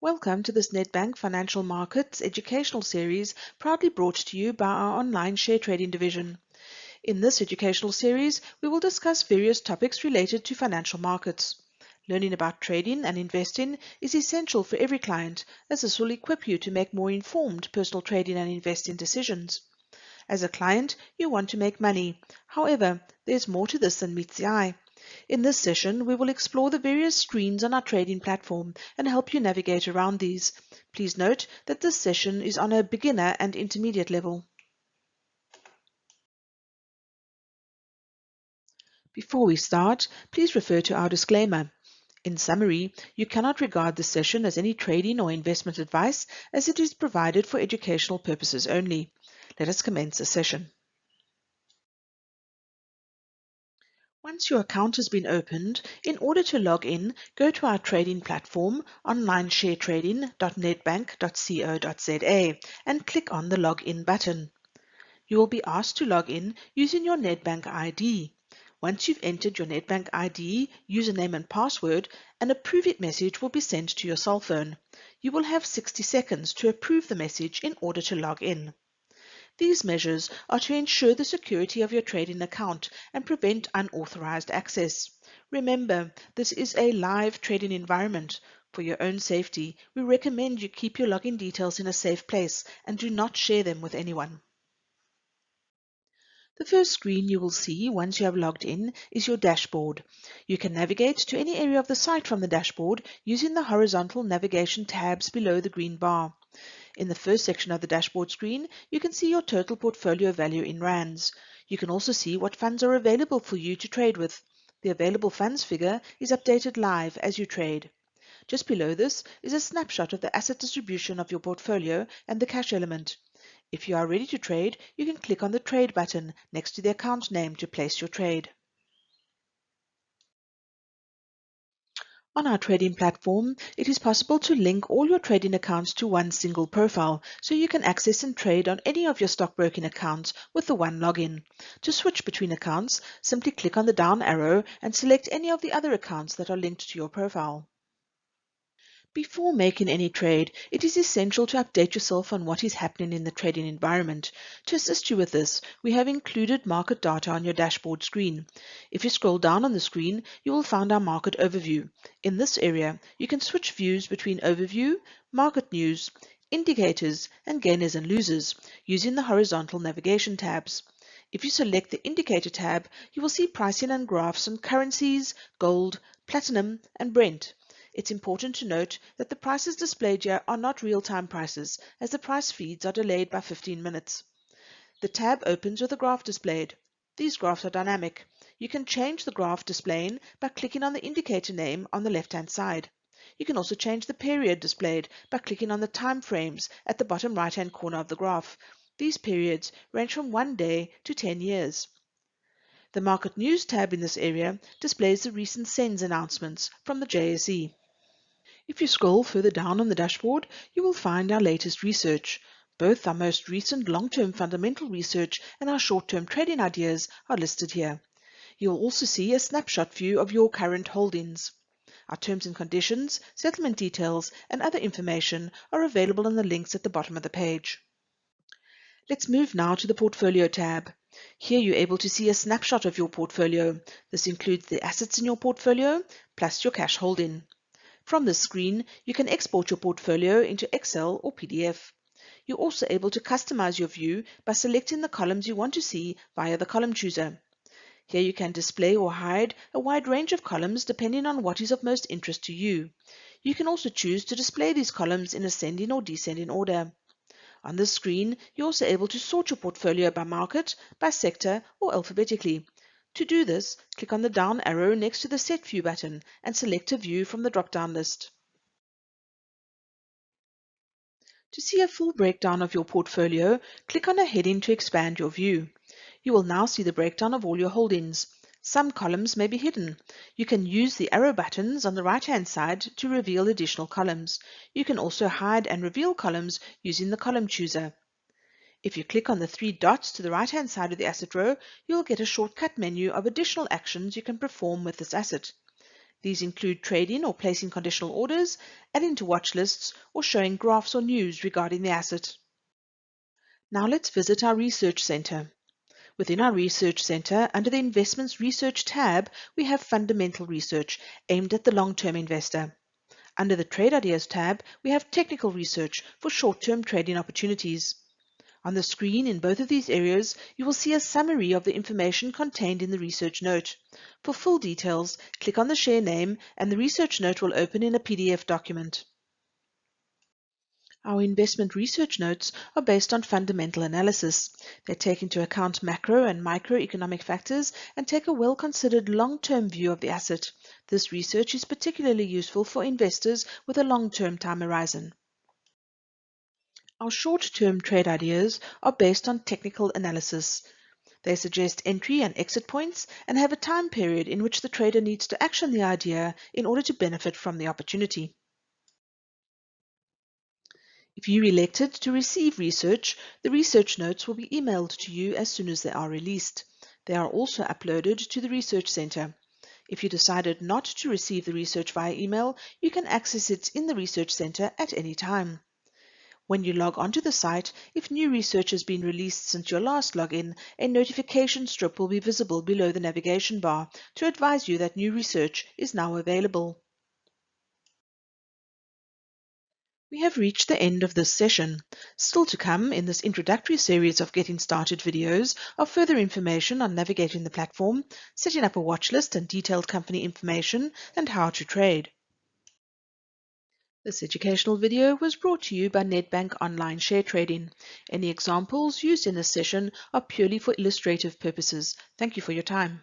Welcome to this Nedbank Financial Markets educational series proudly brought to you by our online share trading division. In this educational series, we will discuss various topics related to financial markets. Learning about trading and investing is essential for every client, as this will equip you to make more informed personal trading and investing decisions. As a client, you want to make money. However, there's more to this than meets the eye. In this session, we will explore the various screens on our trading platform and help you navigate around these. Please note that this session is on a beginner and intermediate level. Before we start, please refer to our disclaimer. In summary, you cannot regard this session as any trading or investment advice, as it is provided for educational purposes only. Let us commence the session. Once your account has been opened, in order to log in, go to our trading platform, onlinesharetrading.nedbank.co.za, and click on the Login button. You will be asked to log in using your Nedbank ID. Once you've entered your Nedbank ID, username and password, an approve it message will be sent to your cell phone. You will have 60 seconds to approve the message in order to log in. These measures are to ensure the security of your trading account and prevent unauthorized access. Remember, this is a live trading environment. For your own safety, we recommend you keep your login details in a safe place and do not share them with anyone. The first screen you will see once you have logged in is your dashboard. You can navigate to any area of the site from the dashboard using the horizontal navigation tabs below the green bar. In the first section of the dashboard screen, you can see your total portfolio value in rands. You can also see what funds are available for you to trade with. The available funds figure is updated live as you trade. Just below this is a snapshot of the asset distribution of your portfolio and the cash element. If you are ready to trade, you can click on the Trade button next to the account name to place your trade. On our trading platform, it is possible to link all your trading accounts to one single profile, so you can access and trade on any of your stockbroking accounts with the one login. To switch between accounts, simply click on the down arrow and select any of the other accounts that are linked to your profile. Before making any trade, it is essential to update yourself on what is happening in the trading environment. To assist you with this, we have included market data on your dashboard screen. If you scroll down on the screen, you will find our market overview. In this area, you can switch views between overview, market news, indicators, and gainers and losers using the horizontal navigation tabs. If you select the Indicator tab, you will see pricing and graphs on currencies, gold, platinum, and Brent. It's important to note that the prices displayed here are not real-time prices, as the price feeds are delayed by 15 minutes. The tab opens with a graph displayed. These graphs are dynamic. You can change the graph displaying by clicking on the indicator name on the left-hand side. You can also change the period displayed by clicking on the time frames at the bottom right-hand corner of the graph. These periods range from 1 day to 10 years. The Market News tab in this area displays the recent SENS announcements from the JSE. If you scroll further down on the dashboard, you will find our latest research. Both our most recent long-term fundamental research and our short-term trading ideas are listed here. You will also see a snapshot view of your current holdings. Our terms and conditions, settlement details, and other information are available in the links at the bottom of the page. Let's move now to the Portfolio tab. Here you're able to see a snapshot of your portfolio. This includes the assets in your portfolio, plus your cash holding. From this screen, you can export your portfolio into Excel or PDF. You're also able to customize your view by selecting the columns you want to see via the column chooser. Here you can display or hide a wide range of columns depending on what is of most interest to you. You can also choose to display these columns in ascending or descending order. On this screen, you're also able to sort your portfolio by market, by sector, or alphabetically. To do this, click on the down arrow next to the Set View button and select a view from the drop-down list. To see a full breakdown of your portfolio, click on a heading to expand your view. You will now see the breakdown of all your holdings. Some columns may be hidden. You can use the arrow buttons on the right-hand side to reveal additional columns. You can also hide and reveal columns using the column chooser. If you click on the 3 dots to the right-hand side of the asset row, you will get a shortcut menu of additional actions you can perform with this asset. These include trading or placing conditional orders, adding to watch lists, or showing graphs or news regarding the asset. Now let's visit our Research Center. Within our Research Center, under the Investments Research tab, we have Fundamental Research, aimed at the long-term investor. Under the Trade Ideas tab, we have Technical Research for short-term trading opportunities. On the screen in both of these areas, you will see a summary of the information contained in the research note. For full details, click on the share name and the research note will open in a PDF document. Our investment research notes are based on fundamental analysis. They take into account macro and microeconomic factors and take a well-considered long-term view of the asset. This research is particularly useful for investors with a long-term time horizon. Our short-term trade ideas are based on technical analysis. They suggest entry and exit points and have a time period in which the trader needs to action the idea in order to benefit from the opportunity. If you elected to receive research, the research notes will be emailed to you as soon as they are released. They are also uploaded to the Research Center. If you decided not to receive the research via email, you can access it in the Research Center at any time. When you log onto the site, if new research has been released since your last login, a notification strip will be visible below the navigation bar to advise you that new research is now available. We have reached the end of this session. Still to come in this introductory series of Getting Started videos are further information on navigating the platform, setting up a watch list and detailed company information, and how to trade. This educational video was brought to you by Nedbank Online Share Trading. Any examples used in this session are purely for illustrative purposes. Thank you for your time.